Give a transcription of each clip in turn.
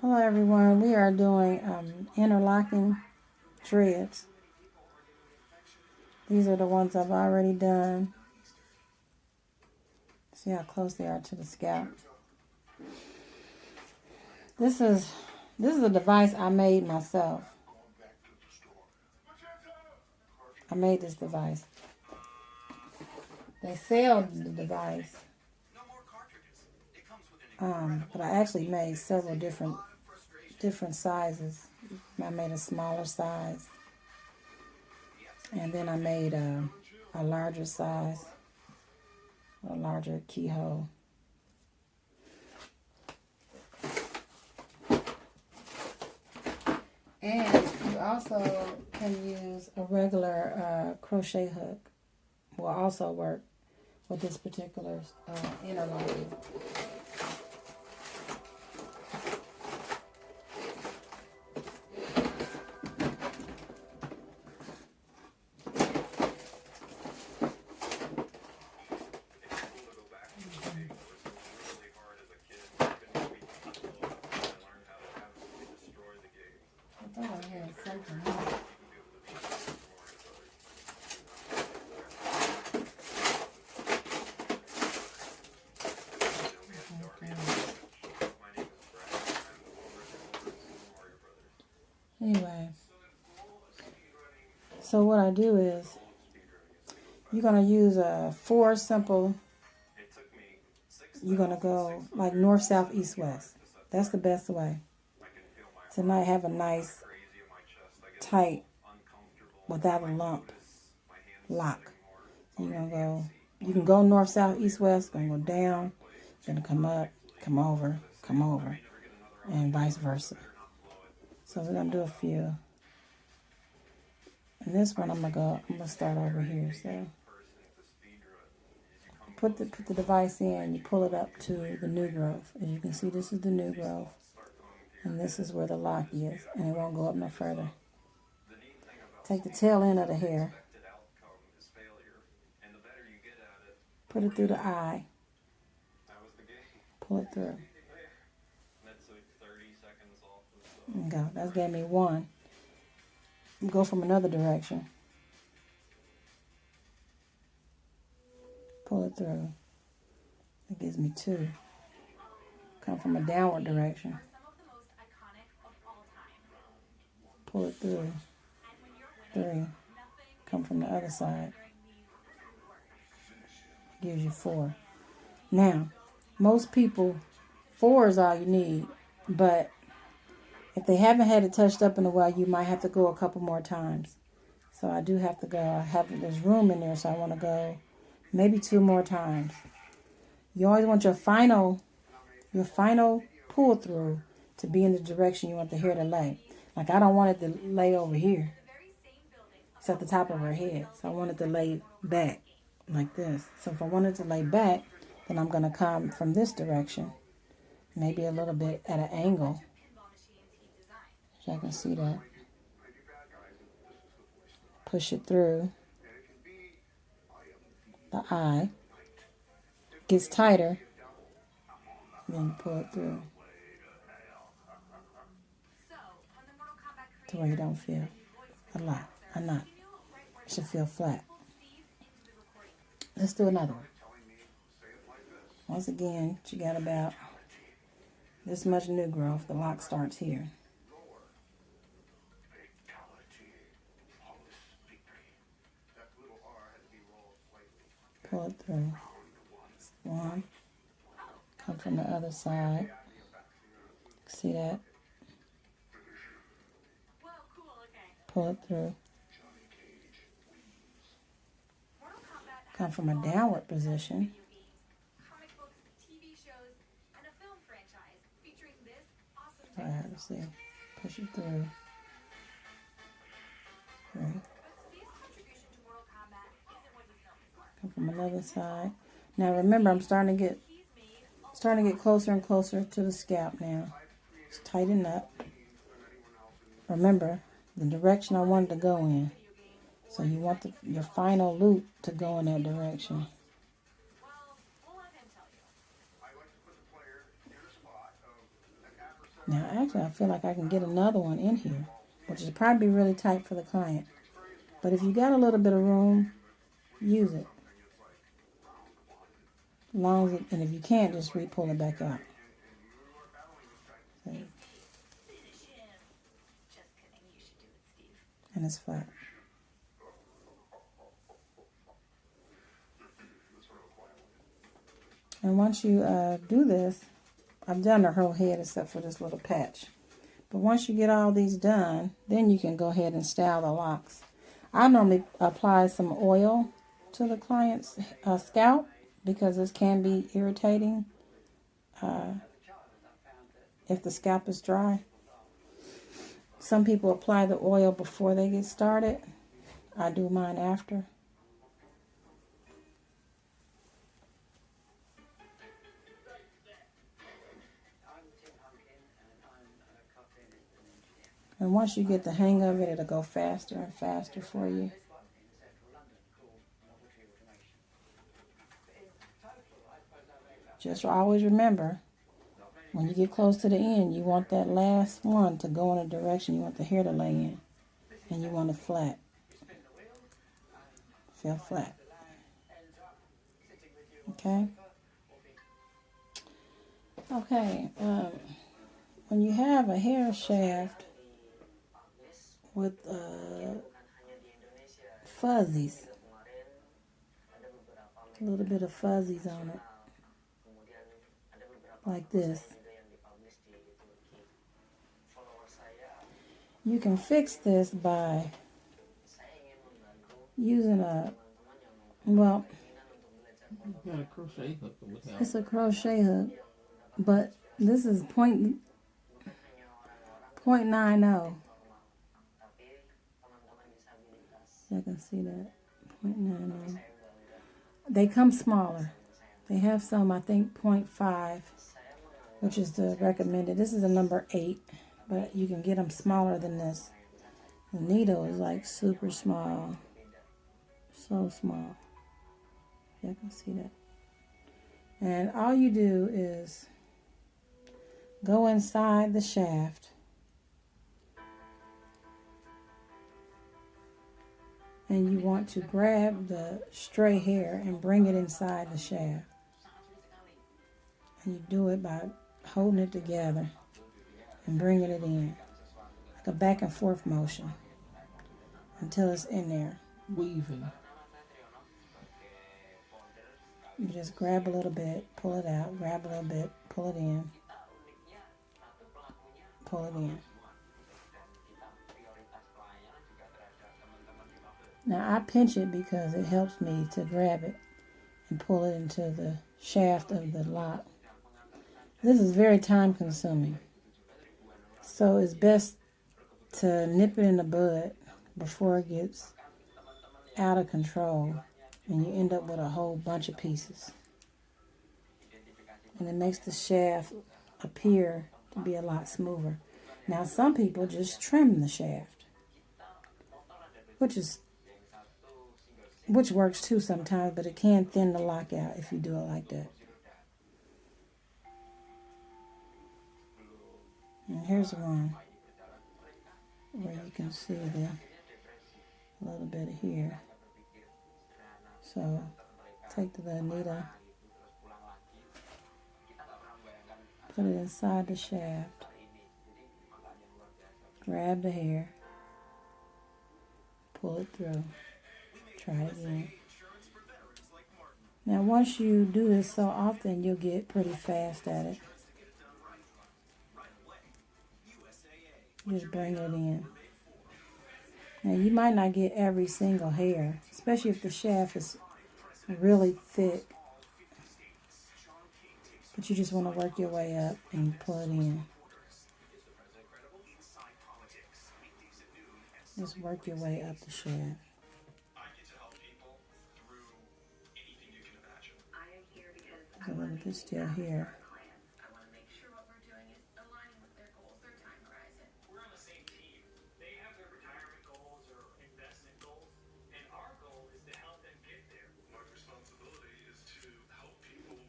Hello everyone, we are doing interlocking dreads. These are the ones I've already done. See how close they are to the scalp. This is a device I made myself. I made this device. They sell the device, but I actually made several different sizes. I made a smaller size, and then I made a larger size, a larger keyhole. And you also can use a regular crochet hook. Will also work with this particular interlocking. I thought I had something else. Anyway, so what I do is, you're going to use a 4 simple, you're going to go like north, south, east, west. That's the best way. Tonight have a nice, tight, without a lump, lock. You're going to go, you can go north, south, east, west, going to go down, going to come up, come over, and vice versa. So we're going to do a few. And this one I'm going to start over here. So put the device in, you pull it up to the new growth. As you can see, this is the new growth. And this is where the lock is. And it won't go up no further. Take the tail end of the hair. Put it through the eye. Pull it through. And go. That gave me 1. Go from another direction. Pull it through. That gives me 2. Come from a downward direction. Pull it through. 3. Come from the other side. Gives you 4. Now, most people, 4 is all you need, but if they haven't had it touched up in a while, you might have to go a couple more times. So I do have to go. There's room in there, so I want to go maybe 2 more times. You always want your final pull through to be in the direction you want the hair to lay. Like I don't want it to lay over here. It's at the top of her head. So I want it to lay back like this. So if I want it to lay back, then I'm going to come from this direction. Maybe a little bit at an angle. So I can see that. Push it through the eye. Gets tighter. Then pull it through. To where you don't feel a lot. A knot. It should feel flat. Let's do another one. Once again, you got about this much new growth. The lock starts here. Pull it through. 1. Come from the other side. See that? Pull it through. Come from a downward position. I have to see. Push it through. Okay. Come from another side. Now remember, I'm starting to get closer and closer to the scalp now. Just tighten up. Remember the direction I wanted to go in. So you want your final loop to go in that direction. Now, actually, I feel like I can get another one in here, which is probably really tight for the client. But if you got a little bit of room, use it. Long as it, and if you can't, just re-pull it back out. See? And it's flat. And once you do this, I've done her whole head except for this little patch. But once you get all these done, then you can go ahead and style the locks. I normally apply some oil to the client's scalp because this can be irritating if the scalp is dry. Some people apply the oil before they get started. I do mine after. And once you get the hang of it, it'll go faster and faster for you. Just always remember, when you get close to the end, you want that last one to go in a direction you want the hair to lay in. And you want it flat. Feel flat. Okay? Okay. When you have a hair shaft with fuzzies, a little bit of fuzzies on it, like this, you can fix this by using it's a crochet hook, but this is .90. I can see that. 0.90. They come smaller. They have some, I think, 0.5, which is the recommended. This is a number 8, but you can get them smaller than this. The needle is like super small. So small. You can see that. And all you do is go inside the shaft and you want to grab the stray hair and bring it inside the shaft. And you do it by holding it together and bringing it in. Like a back and forth motion until it's in there. Weaving. You just grab a little bit, pull it out, grab a little bit, pull it in, pull it in. Now I pinch it because it helps me to grab it and pull it into the shaft of the lock. This is very time consuming. So it's best to nip it in the bud before it gets out of control and you end up with a whole bunch of pieces. And it makes the shaft appear to be a lot smoother. Now some people just trim the shaft, which works too sometimes, but it can thin the lock out if you do it like that. And here's one where you can see a little bit here. So take the needle, put it inside the shaft, grab the hair, pull it through, try it again. Now once you do this so often, you'll get pretty fast at it. Just bring it in. Now you might not get every single hair, especially if the shaft is really thick. But you just want to work your way up and pull it in. Just work your way up the shaft. There's a little bit still here.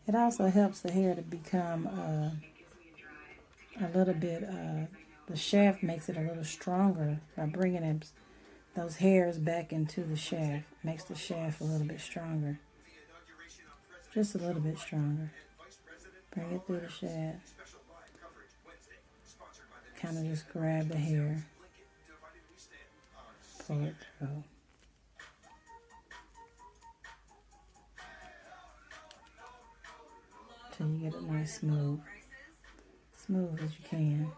It also helps the hair to become a little bit, the shaft makes it a little stronger by bringing those hairs back into the shaft. Makes the shaft a little bit stronger. Just a little bit stronger. Bring it through the shaft. Kind of just grab the hair. Pull it through. Till you get it nice smooth. Smooth as you can.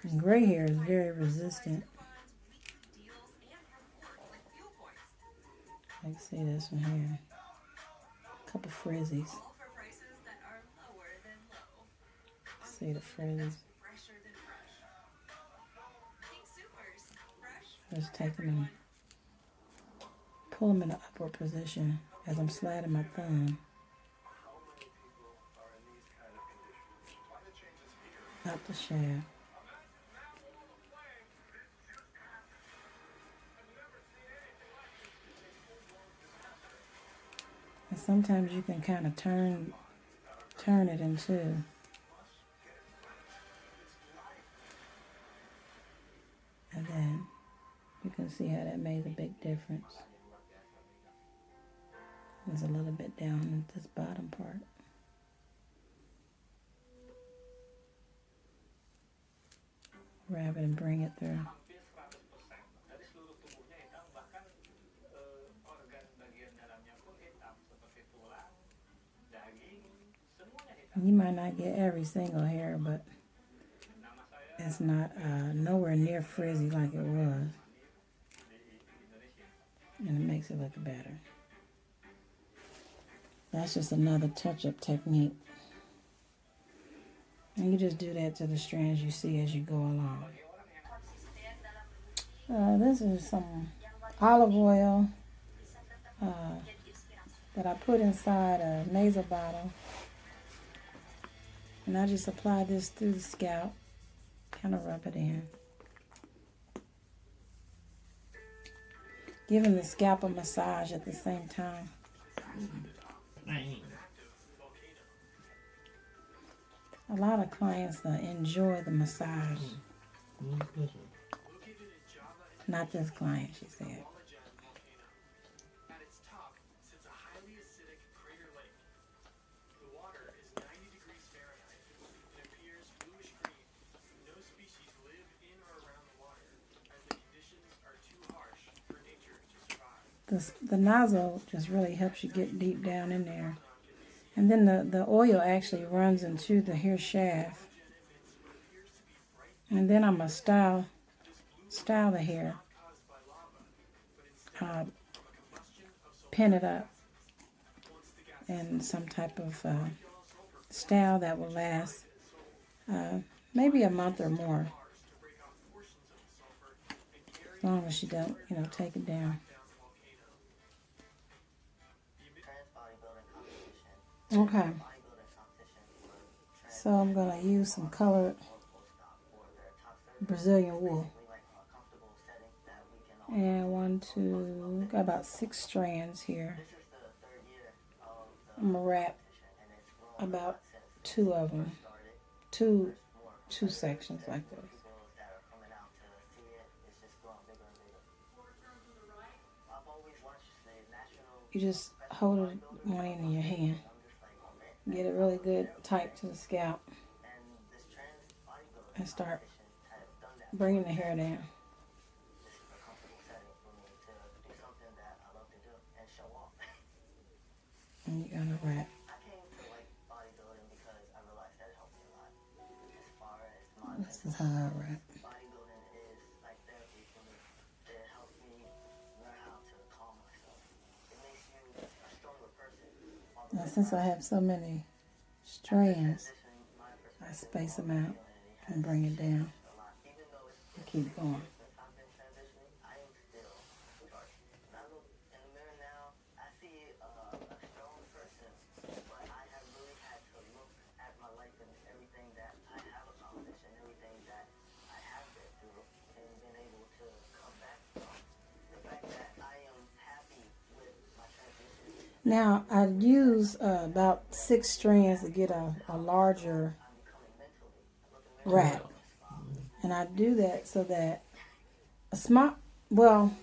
And gray hair is very resistant. I can see this one here. A couple frizzies. See the frizzies. Just take them and pull them in the upward position as I'm sliding my thumb up the shaft. And sometimes you can kind of turn it into and then you can see how that made a big difference. There's a little bit down in this bottom part. Grab it and bring it through. You might not get every single hair, but it's not nowhere near frizzy like it was. And it makes it look better. That's just another touch-up technique. And you just do that to the strands you see as you go along. This is some olive oil that I put inside a nasal bottle. And I just apply this through the scalp. Kind of rub it in. Giving the scalp a massage at the same time. A lot of clients enjoy the massage. Not this client, she said. The nozzle just really helps you get deep down in there. And then the oil actually runs into the hair shaft. And then I'm going to style the hair. Pin it up in some type of style that will last maybe a month or more. As long as you don't, take it down. Okay, so I'm going to use some colored Brazilian wool. And got about 6 strands here. I'm going to wrap about 2 of them, two sections like this. You just hold it one end in your hand. Get it really good tight to the scalp and start bringing the hair down. And you're gonna wrap. This is how I wrap. Now, since I have so many strands, I space them out and bring it down and keep going. Now, I use about 6 strands to get a larger wrap. And I do that so that a small, well,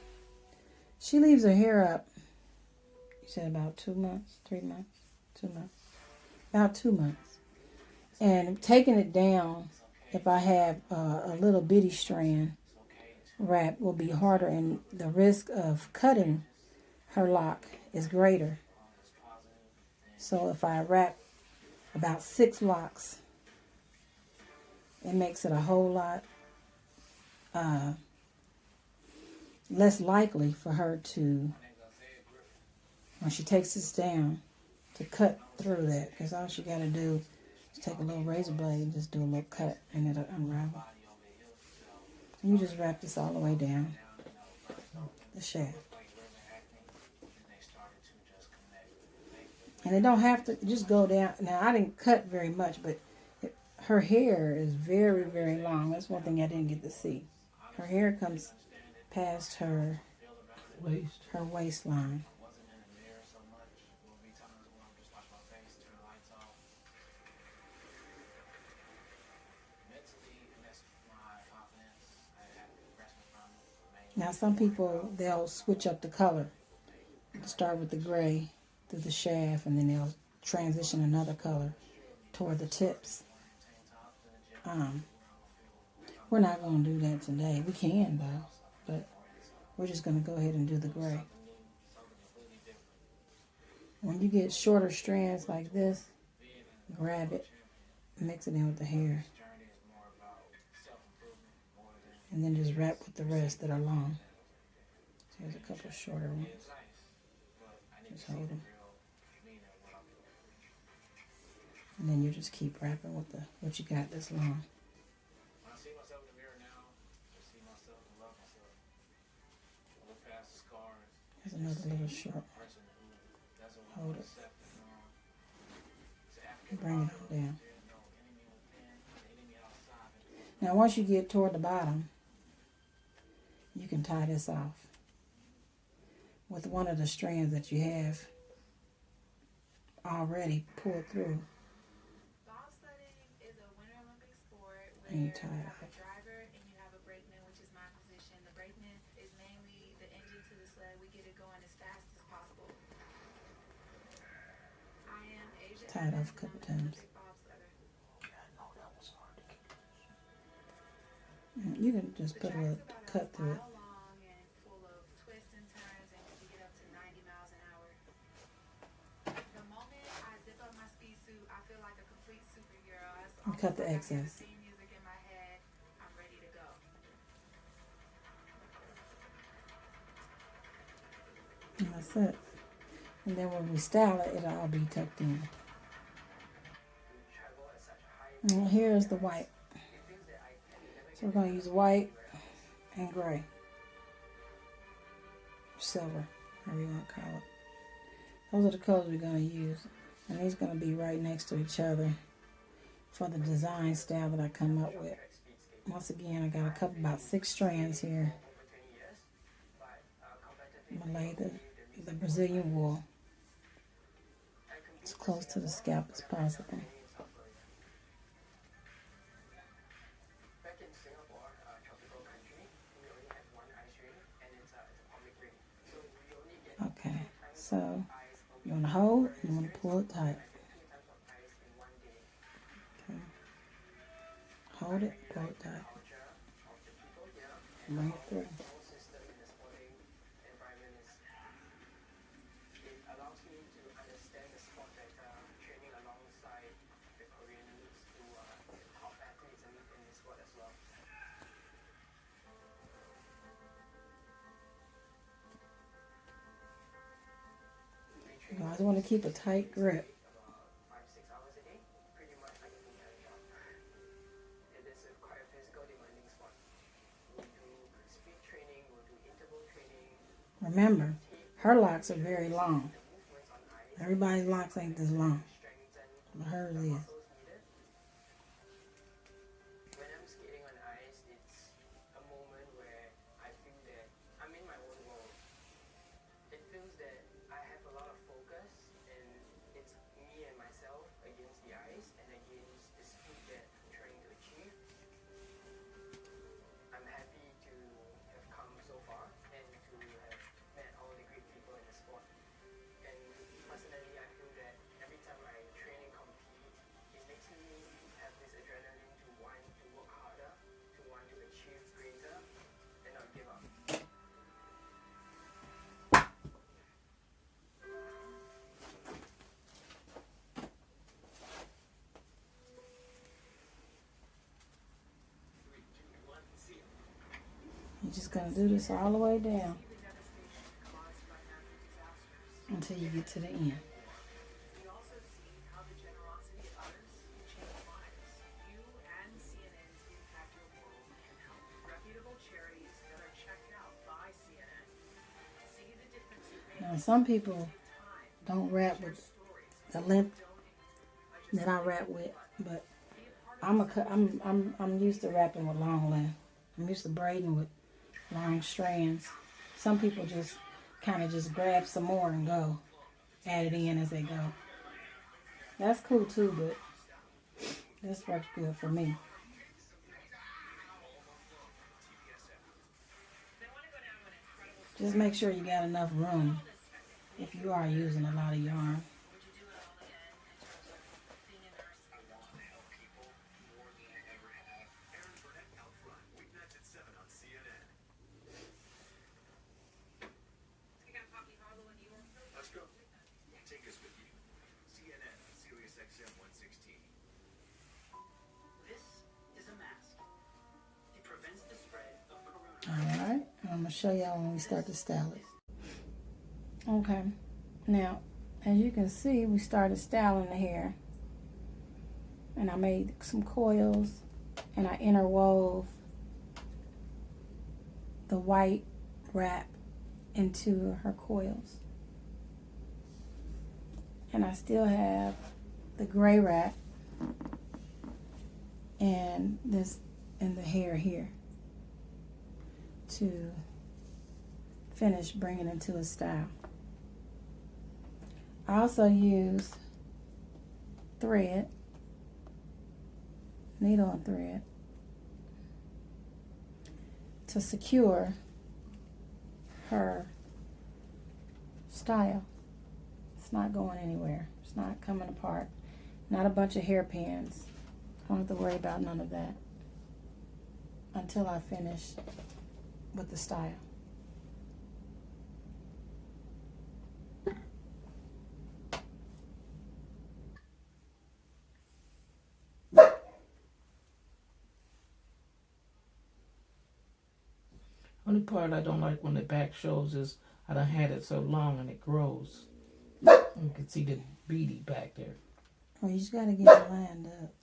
she leaves her hair up, you said about 2 months, 3 months, 2 months, about 2 months. And taking it down, if I have a little bitty strand wrap, will be harder, and the risk of cutting her lock is greater. So if I wrap about 6 locks, it makes it a whole lot less likely for her to, when she takes this down, to cut through that. Because all she got to do is take a little razor blade and just do a little cut, and it'll unravel. And you just wrap this all the way down the shaft. And it don't have to just go down. Now, I didn't cut very much, but her hair is very, very long. That's one thing I didn't get to see. Her hair comes past her waistline. Now, some people, they'll switch up the color. Start with the gray through the shaft, and then they'll transition another color toward the tips. We're not going to do that today. We can, though, but we're just going to go ahead and do the gray. When you get shorter strands like this, grab it, mix it in with the hair, and then just wrap with the rest that are long. Here's a couple of shorter ones. Just hold them. And then you just keep wrapping with what you got that's long. Here's another little short. Hold it. Bring it on down. Now once you get toward the bottom, you can tie this off with one of the strands that you have already pulled through. And you tie it off. Tie it off a couple times. You can just put a little cut through it. And cut the excess. And that's it. And then when we style it, it'll all be tucked in. And here's the white. So we're going to use white and gray. Silver, whatever you want to call it. Those are the colors we're going to use. And these are going to be right next to each other for the design style that I come up with. Once again, I got about 6 strands here. I'm going to lay the Brazilian wool as close to the scalp as possible. Okay, so you want to hold and you want to pull it tight. Okay. Hold it, pull it tight. Bring it through. You guys want to keep a tight grip. Remember, her locks are very long. Everybody's locks ain't this long, but hers is. going to do this all the way down until you get to the end. Now, some people don't wrap with the length that I wrap with, but I'm used to wrapping with long length. I'm used to braiding with long strands. Some people just kind of just grab some more and go, add it in as they go. That's cool too, but this works good for me. Just make sure you got enough room if you are using a lot of yarn. Alright, I'm going to show y'all when we start to style it. Okay, now as you can see, we started styling the hair. And I made some coils and I interwove the white wrap into her coils. And I still have the gray wrap and this and the hair here to finish bringing it to a style. I also use thread, needle and thread, to secure her style. It's not going anywhere. It's not coming apart. Not a bunch of hairpins. I don't have to worry about none of that until I finish with the style. Only part I don't like when the back shows is I done had it so long and it grows. You can see the beady back there. Well, you just got to get it lined up.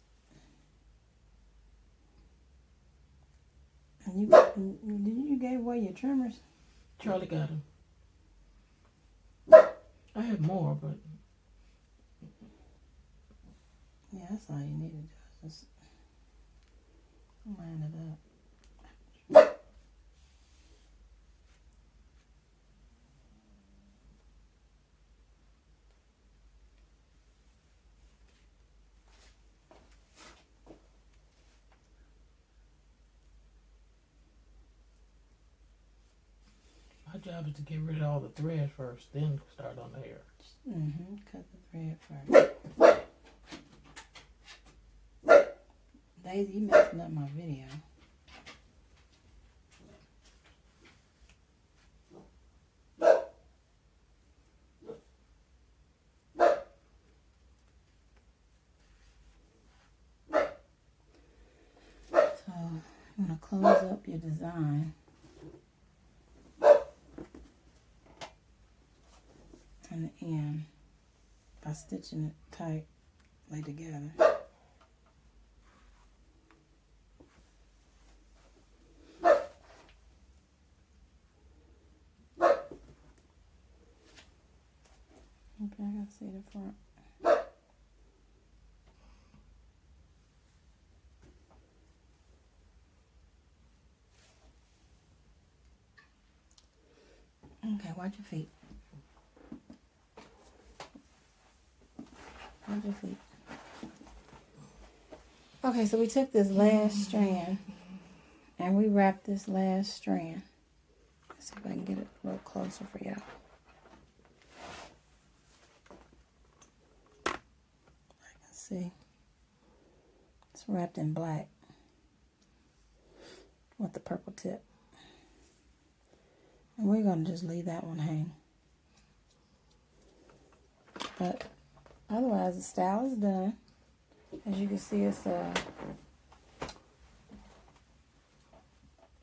And you gave away your trimmers? Charlie got them. I had more, but yeah, that's all you need to do. Just line it up. my job is to get rid of all the thread first, then start on the hair. Cut the thread first. Daisy, you messing up my video. So, I'm going to close up your design. And the end by stitching it tightly together. Okay, I gotta see the front. Okay, watch your feet. Watch your feet. Okay, so we took this last strand and we wrapped this last strand. Let's see if I can get it a little closer for y'all. See, it's wrapped in black with the purple tip. And we're going to just leave that one hang. But otherwise, the style is done. As you can see, it's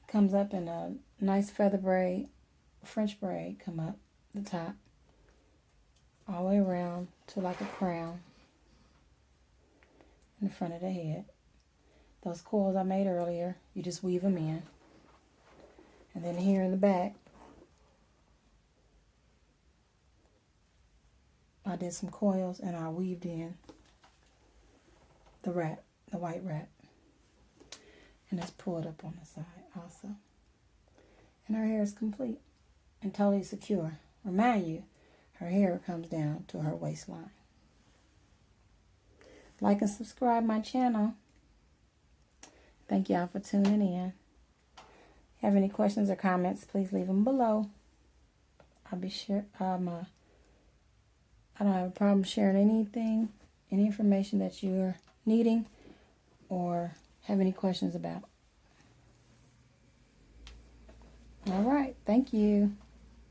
Comes up in a nice feather braid, French braid, come up the top, all the way around to like a crown in the front of the head. Those coils I made earlier, you just weave them in. And then here in the back, I did some coils and I weaved in the wrap, the white wrap. And it's pulled up on the side also. And her hair is complete and totally secure. Remind you, her hair comes down to her waistline. Like and subscribe my channel. Thank y'all for tuning in. Have any questions or comments, please leave them below. I'll be sure, I don't have a problem sharing anything, any information that you're needing or have any questions about. All right, thank you.